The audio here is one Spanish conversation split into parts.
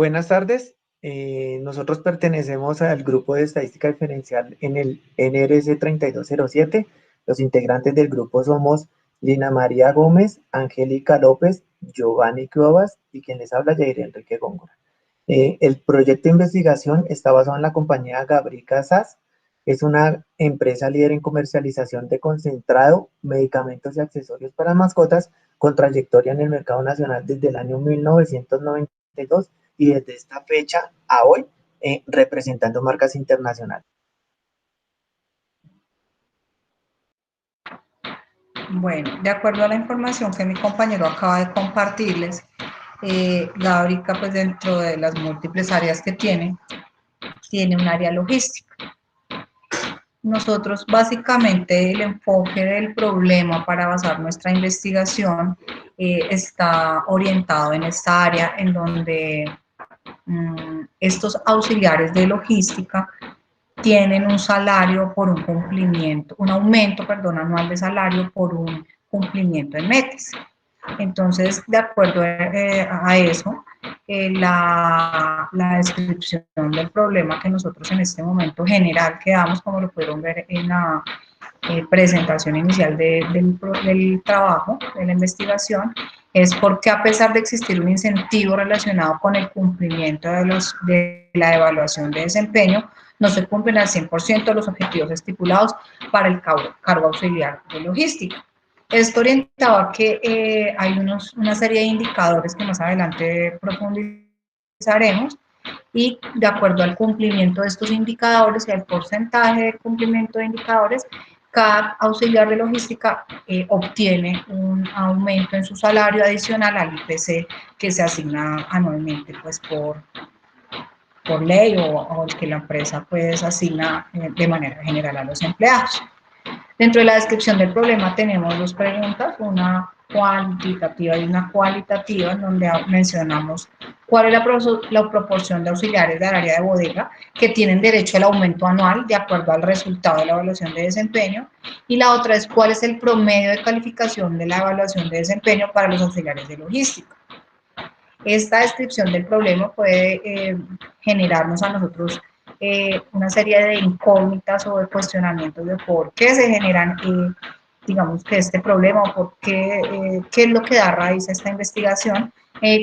Buenas tardes. Nosotros pertenecemos al grupo de estadística diferencial en el NRS 3207. Los integrantes del grupo somos Lina María Gómez, Angélica López, Giovanni Cuevas y quien les habla, Jair Enrique Góngora. El proyecto de investigación está basado en la compañía Gabrica SAS. Es una empresa líder en comercialización de concentrado, medicamentos y accesorios para mascotas con trayectoria en el mercado nacional desde el año 1992 y desde esta fecha a hoy representando marcas internacionales. Bueno, de acuerdo a la información que mi compañero acaba de compartirles, Gabrica, pues dentro de las múltiples áreas que tiene un área logística. Nosotros básicamente el enfoque del problema para basar nuestra investigación está orientado en esta área en donde estos auxiliares de logística tienen un salario por un cumplimiento, un aumento, perdón, anual de salario por un cumplimiento en metas. Entonces, de acuerdo a eso, la descripción del problema que nosotros en este momento general que damos, como lo pudieron ver en la presentación inicial del trabajo, de la investigación, es porque a pesar de existir un incentivo relacionado con el cumplimiento de la evaluación de desempeño, no se cumplen al 100% los objetivos estipulados para el cargo auxiliar de logística. Esto orientado a que hay una serie de indicadores que más adelante profundizaremos y de acuerdo al cumplimiento de estos indicadores y al porcentaje de cumplimiento de indicadores, cada auxiliar de logística obtiene un aumento en su salario adicional al IPC que se asigna anualmente pues por ley o el que la empresa pues asigna de manera general a los empleados. Dentro de la descripción del problema tenemos dos preguntas, una cuantitativa y una cualitativa, en donde mencionamos cuál es la proporción de auxiliares del área de bodega que tienen derecho al aumento anual de acuerdo al resultado de la evaluación de desempeño, y la otra es cuál es el promedio de calificación de la evaluación de desempeño para los auxiliares de logística. Esta descripción del problema puede generarnos a nosotros una serie de incógnitas o de cuestionamientos de por qué se generan, digamos, que este problema o por qué, qué es lo que da raíz a esta investigación.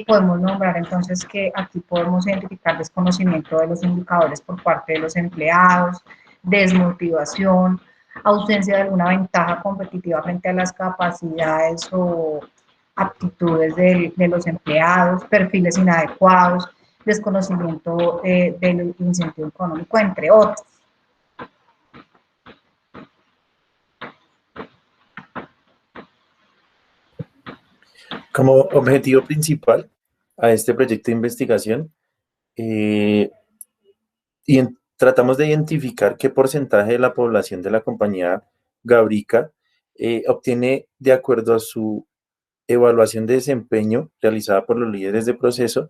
Podemos nombrar entonces que aquí podemos identificar desconocimiento de los indicadores por parte de los empleados, desmotivación, ausencia de alguna ventaja competitiva frente a las capacidades o aptitudes de los empleados, perfiles inadecuados, desconocimiento del incentivo económico, entre otros. Como objetivo principal a este proyecto de investigación, tratamos de identificar qué porcentaje de la población de la compañía Gabrica obtiene, de acuerdo a su evaluación de desempeño realizada por los líderes de proceso,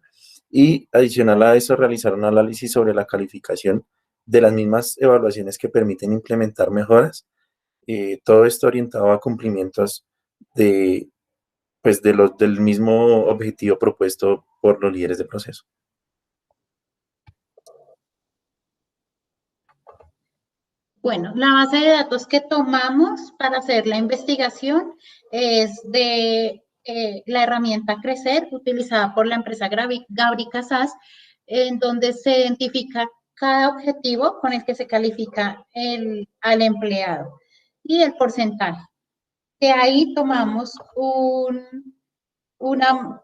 y adicional a eso realizar un análisis sobre la calificación de las mismas evaluaciones que permiten implementar mejoras. Todo esto orientado a cumplimientos del mismo objetivo propuesto por los líderes de proceso. Bueno, la base de datos que tomamos para hacer la investigación es de la herramienta Crecer, utilizada por la empresa Gabrica SAS, en donde se identifica cada objetivo con el que se califica al empleado y el porcentaje. De ahí tomamos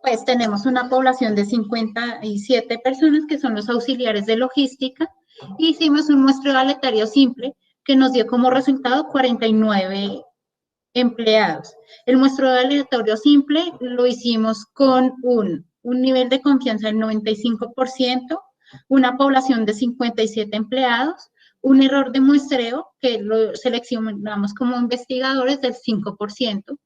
pues tenemos una población de 57 personas que son los auxiliares de logística. Hicimos un muestreo aleatorio simple que nos dio como resultado 49 empleados. El muestreo aleatorio simple lo hicimos con un nivel de confianza del 95%, una población de 57 empleados, un error de muestreo que lo seleccionamos como investigadores del 5%.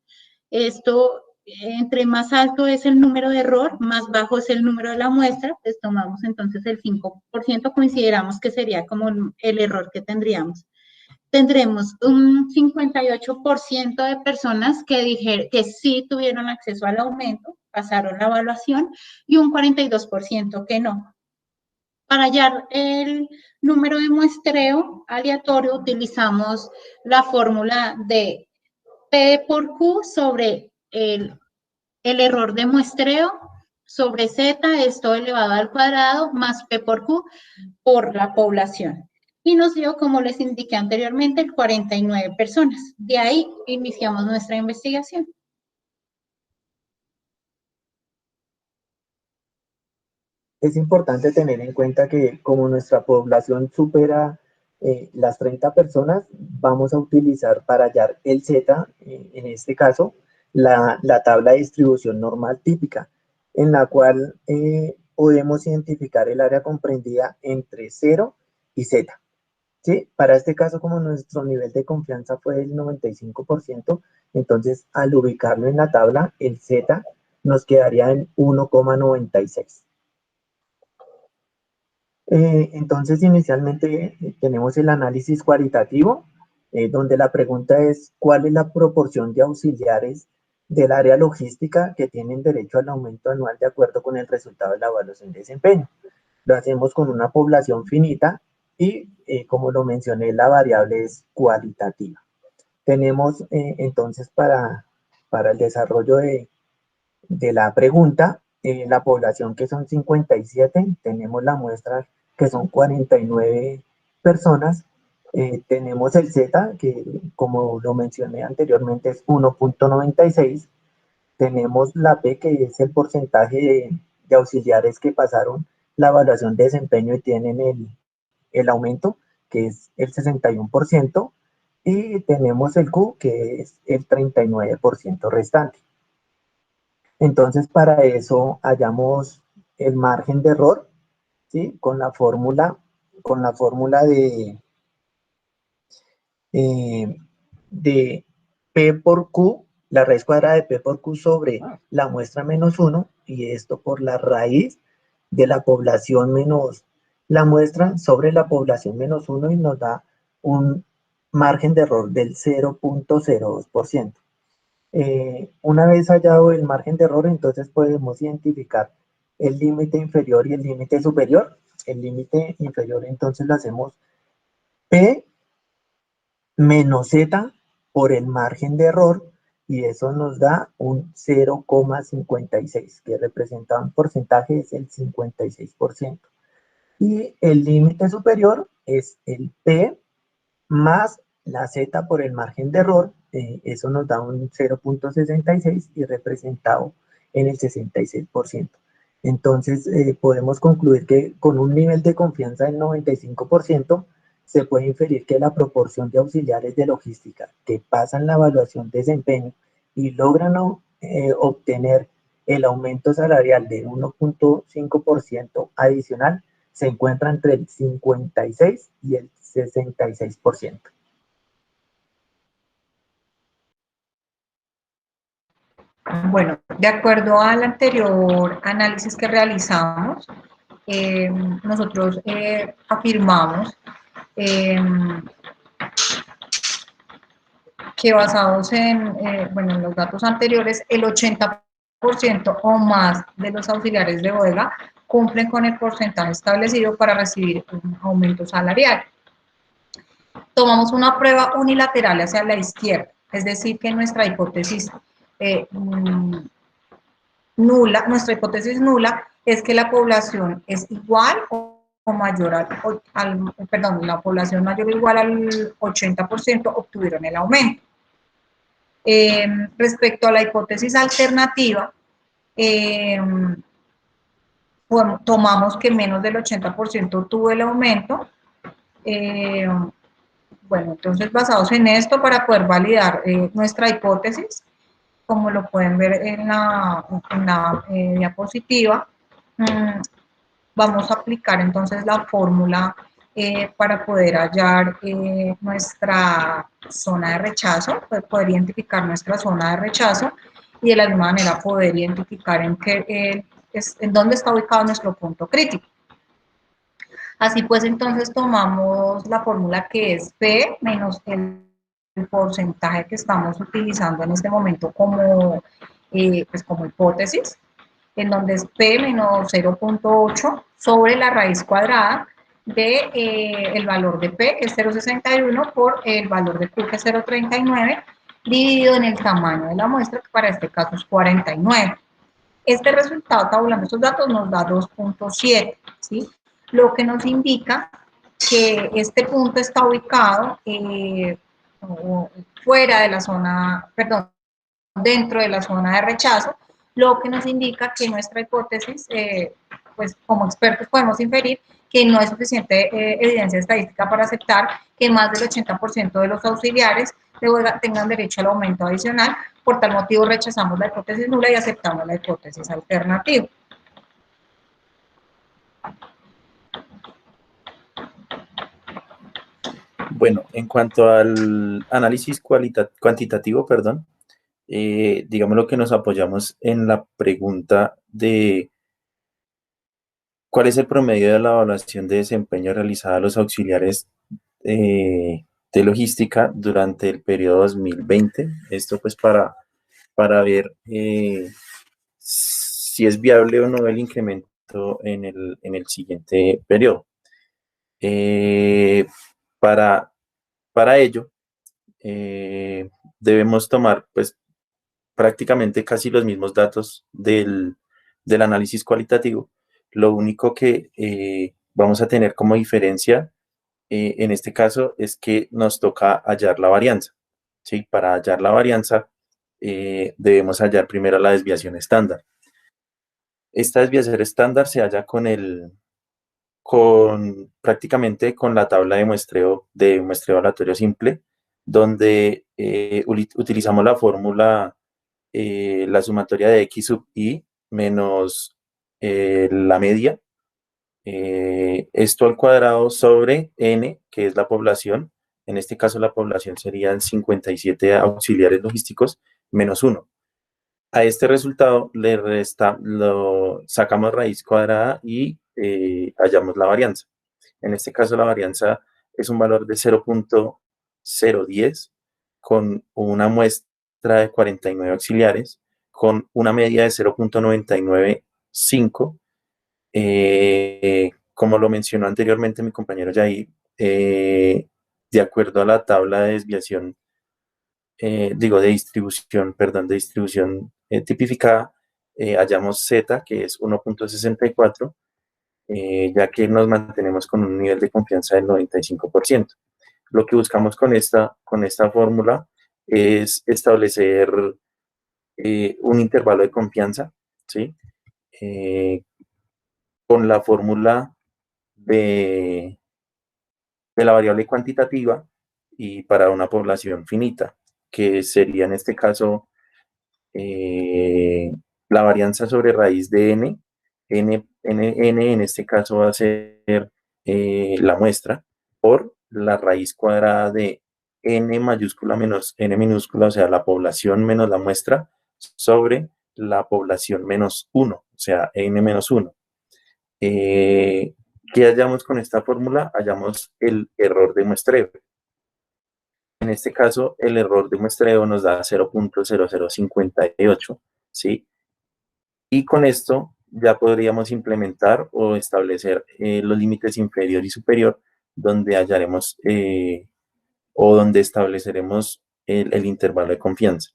Esto, entre más alto es el número de error, más bajo es el número de la muestra, pues tomamos entonces el 5%, consideramos que sería como el error que tendríamos. Tendremos un 58% de personas que sí tuvieron acceso al aumento pasaron la evaluación y un 42% que no. Para hallar el número de muestreo aleatorio utilizamos la fórmula de P por Q sobre el error de muestreo sobre Z, esto elevado al cuadrado, más P por Q por la población. Y nos dio, como les indiqué anteriormente, 49 personas. De ahí iniciamos nuestra investigación. Es importante tener en cuenta que como nuestra población supera las 30 personas, vamos a utilizar para hallar el Z, en este caso, la tabla de distribución normal típica, en la cual podemos identificar el área comprendida entre 0 y Z. ¿Sí? Para este caso, como nuestro nivel de confianza fue del 95%, entonces al ubicarlo en la tabla, el Z nos quedaría en 1,96. Entonces, inicialmente tenemos el análisis cualitativo, donde la pregunta es, ¿cuál es la proporción de auxiliares del área logística que tienen derecho al aumento anual de acuerdo con el resultado de la evaluación de desempeño? Lo hacemos con una población finita y, como lo mencioné, la variable es cualitativa. Tenemos entonces para el desarrollo de la pregunta, la población que son 57, tenemos la muestra que son 49 personas, tenemos el Z, que como lo mencioné anteriormente es 1,96, tenemos la P, que es el porcentaje de auxiliares que pasaron la evaluación de desempeño y tienen el aumento, que es el 61%, y tenemos el Q, que es el 39% restante. Entonces, para eso hallamos el margen de error, ¿sí? Con la fórmula de P por Q, la raíz cuadrada de P por Q sobre la muestra menos 1, y esto por la raíz de la población menos la muestra sobre la población menos 1, y nos da un margen de error del 0,02%. Una vez hallado el margen de error, entonces podemos identificar el límite inferior y el límite superior. El límite inferior entonces lo hacemos P menos Z por el margen de error, y eso nos da un 0,56, que representa un porcentaje, es el 56%. Y el límite superior es el P más la Z por el margen de error, eso nos da un 0,66 y representado en el 66%. Entonces, podemos concluir que con un nivel de confianza del 95%, se puede inferir que la proporción de auxiliares de logística que pasan la evaluación de desempeño y logran obtener el aumento salarial de 1,5% adicional se encuentra entre el 56 y el 66%. Bueno, de acuerdo al anterior análisis que realizamos, nosotros afirmamos que basados en los datos anteriores, el 80% o más de los auxiliares de bodega cumplen con el porcentaje establecido para recibir un aumento salarial. Tomamos una prueba unilateral hacia la izquierda, es decir, que nuestra hipótesis nula es que la población es igual o mayor la población mayor o igual al 80% obtuvieron el aumento. Respecto a la hipótesis alternativa, tomamos que menos del 80% tuvo el aumento. Bueno, entonces basados en esto, para poder validar nuestra hipótesis, como lo pueden ver en la diapositiva, vamos a aplicar entonces la fórmula para poder hallar nuestra zona de rechazo, poder identificar nuestra zona de rechazo y de la misma manera poder identificar en dónde está ubicado nuestro punto crítico. Así pues, entonces tomamos la fórmula que es P menos el porcentaje que estamos utilizando en este momento como hipótesis, en donde es P menos 0.8 sobre la raíz cuadrada de el valor de P, que es 0.61, por el valor de Q, que es 0.39, dividido en el tamaño de la muestra, que para este caso es 49. Este resultado, tabulando estos datos, nos da 2.7, ¿sí? Lo que nos indica que este punto está ubicado fuera de la zona, perdón, dentro de la zona de rechazo, lo que nos indica que nuestra hipótesis, pues como expertos podemos inferir que no hay suficiente evidencia estadística para aceptar que más del 80% de los auxiliares tengan derecho al aumento adicional. Por tal motivo rechazamos la hipótesis nula y aceptamos la hipótesis alternativa. Bueno, en cuanto al análisis cuantitativo, perdón, digamos lo que nos apoyamos en la pregunta de cuál es el promedio de la evaluación de desempeño realizada a los auxiliares de logística durante el periodo 2020. Esto pues para ver si es viable o no el incremento en el siguiente periodo. Para ello, debemos tomar pues prácticamente casi los mismos datos del análisis cualitativo. Lo único que vamos a tener como diferencia en este caso es que nos toca hallar la varianza. ¿Sí? Para hallar la varianza debemos hallar primero la desviación estándar. Esta desviación estándar se halla prácticamente con la tabla de muestreo aleatorio simple, donde utilizamos la fórmula, la sumatoria de x sub i menos la media, esto al cuadrado sobre n, que es la población. En este caso la población serían 57 auxiliares logísticos menos 1. A este resultado lo sacamos raíz cuadrada y hallamos la varianza. En este caso la varianza es un valor de 0.010 con una muestra de 49 auxiliares con una media de 0.995. Como lo mencionó anteriormente mi compañero Jair, de acuerdo a la tabla de desviación, de distribución tipificada, hallamos Z, que es 1.64, ya que nos mantenemos con un nivel de confianza del 95%. Lo que buscamos con esta fórmula es establecer un intervalo de confianza, ¿sí? Con la fórmula de la variable cuantitativa y para una población finita, que sería en este caso la varianza sobre raíz de n en este caso va a ser la muestra, por la raíz cuadrada de n mayúscula menos n minúscula, o sea, la población menos la muestra, sobre la población menos 1, o sea, n menos 1. ¿Qué hallamos con esta fórmula? Hallamos el error de muestreo. En este caso, el error de muestreo nos da 0.0058, ¿sí? Y con esto ya podríamos implementar o establecer los límites inferior y superior, donde hallaremos o donde estableceremos el intervalo de confianza.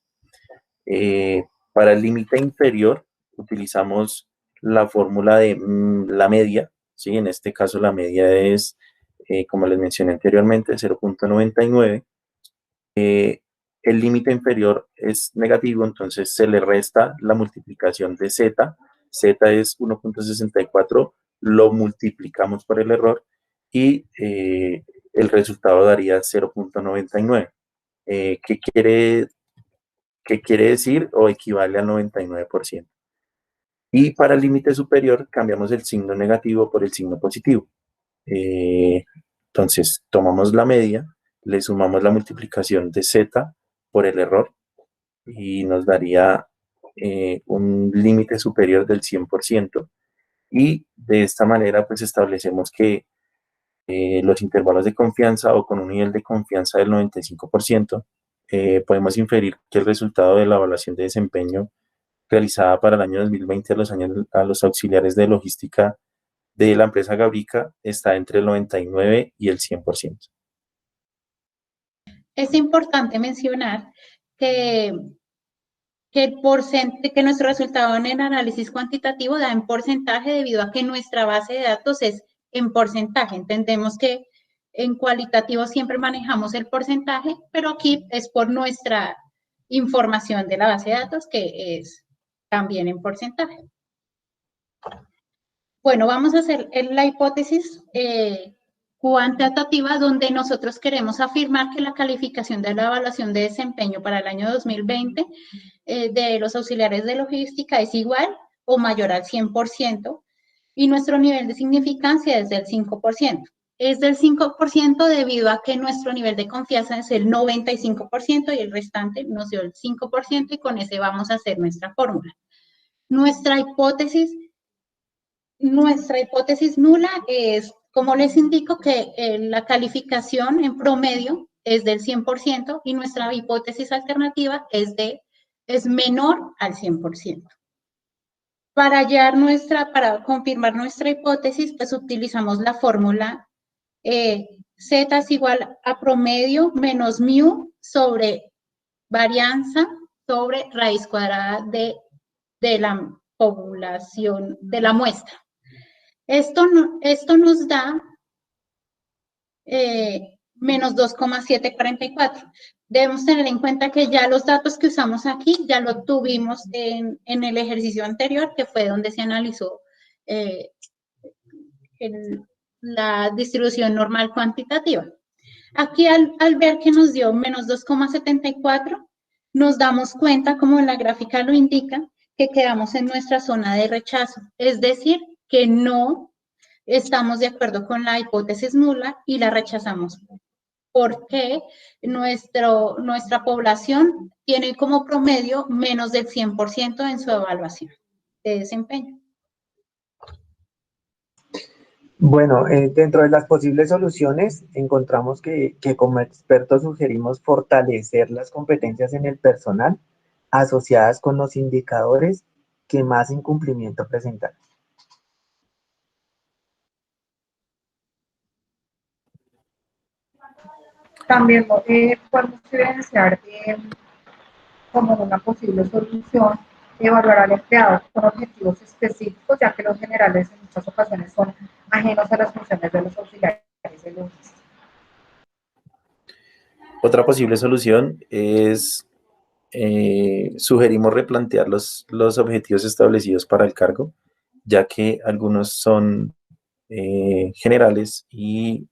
Para el límite inferior utilizamos la fórmula de la media, ¿sí? En este caso la media es, como les mencioné anteriormente, 0.99. El límite inferior es negativo, entonces se le resta la multiplicación de z. Z es 1.64, lo multiplicamos por el error y el resultado daría 0.99. ¿Qué quiere decir o equivale al 99%? Y para el límite superior cambiamos el signo negativo por el signo positivo. Entonces tomamos la media, le sumamos la multiplicación de z por el error y nos daría un límite superior del 100%. Y de esta manera pues establecemos que los intervalos de confianza o con un nivel de confianza del 95%, podemos inferir que el resultado de la evaluación de desempeño realizada para el año 2020 a los auxiliares de logística de la empresa Gabrica está entre el 99 y el 100%. Es importante mencionar que, que nuestro resultado en el análisis cuantitativo da en porcentaje debido a que nuestra base de datos es en porcentaje. Entendemos que en cualitativo siempre manejamos el porcentaje, pero aquí es por nuestra información de la base de datos que es también en porcentaje. Bueno, vamos a hacer la hipótesis cuantitativa donde nosotros queremos afirmar que la calificación de la evaluación de desempeño para el año 2020 de los auxiliares de logística es igual o mayor al 100% y nuestro nivel de significancia es del 5%. Es del 5% debido a que nuestro nivel de confianza es el 95% y el restante nos dio el 5% y con ese vamos a hacer nuestra fórmula. Nuestra hipótesis nula es, como les indico, que la calificación en promedio es del 100% y nuestra hipótesis alternativa es menor al 100%. Para confirmar nuestra hipótesis, pues utilizamos la fórmula Z es igual a promedio menos mu sobre varianza sobre raíz cuadrada de la población, de la muestra. Esto nos da menos 2,744. Debemos tener en cuenta que ya los datos que usamos aquí ya lo tuvimos en el ejercicio anterior, que fue donde se analizó la distribución normal cuantitativa. Aquí al ver que nos dio menos 2,74, nos damos cuenta, como la gráfica lo indica, que quedamos en nuestra zona de rechazo, es decir, que no estamos de acuerdo con la hipótesis nula y la rechazamos, porque nuestra población tiene como promedio menos del 100% en su evaluación de desempeño. Bueno, dentro de las posibles soluciones, encontramos que como expertos sugerimos fortalecer las competencias en el personal asociadas con los indicadores que más incumplimiento presentan. También podemos evidenciar como una posible solución evaluar al empleado con objetivos específicos, ya que los generales en muchas ocasiones son ajenos a las funciones de los auxiliares de logística. Otra posible solución es, sugerimos replantear los objetivos establecidos para el cargo, ya que algunos son generales y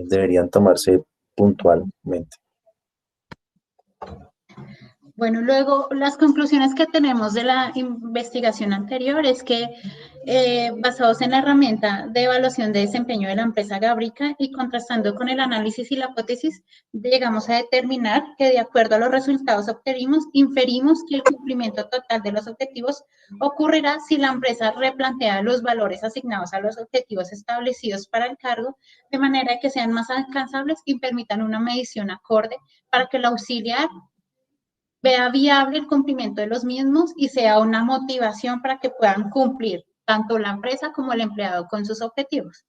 deberían tomarse puntualmente. Bueno, luego las conclusiones que tenemos de la investigación anterior es que basados en la herramienta de evaluación de desempeño de la empresa Gabrica y contrastando con el análisis y la hipótesis, llegamos a determinar que de acuerdo a los resultados obtenidos, inferimos que el cumplimiento total de los objetivos ocurrirá si la empresa replantea los valores asignados a los objetivos establecidos para el cargo de manera que sean más alcanzables y permitan una medición acorde para que el auxiliar vea viable el cumplimiento de los mismos y sea una motivación para que puedan cumplir tanto la empresa como el empleado con sus objetivos.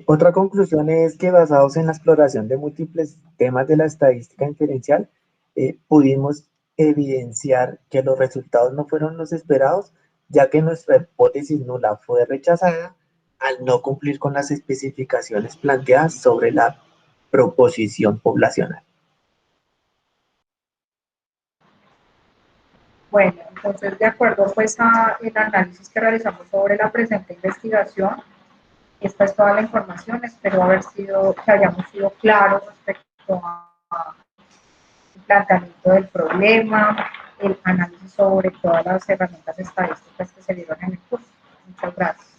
Otra conclusión es que basados en la exploración de múltiples temas de la estadística inferencial, pudimos evidenciar que los resultados no fueron los esperados, ya que nuestra hipótesis nula fue rechazada al no cumplir con las especificaciones planteadas sobre la proposición poblacional. Bueno, entonces de acuerdo pues al análisis que realizamos sobre la presente investigación, esta es toda la información, espero que hayamos sido claros respecto al planteamiento del problema, el análisis sobre todas las herramientas estadísticas que se dieron en el curso. Muchas gracias.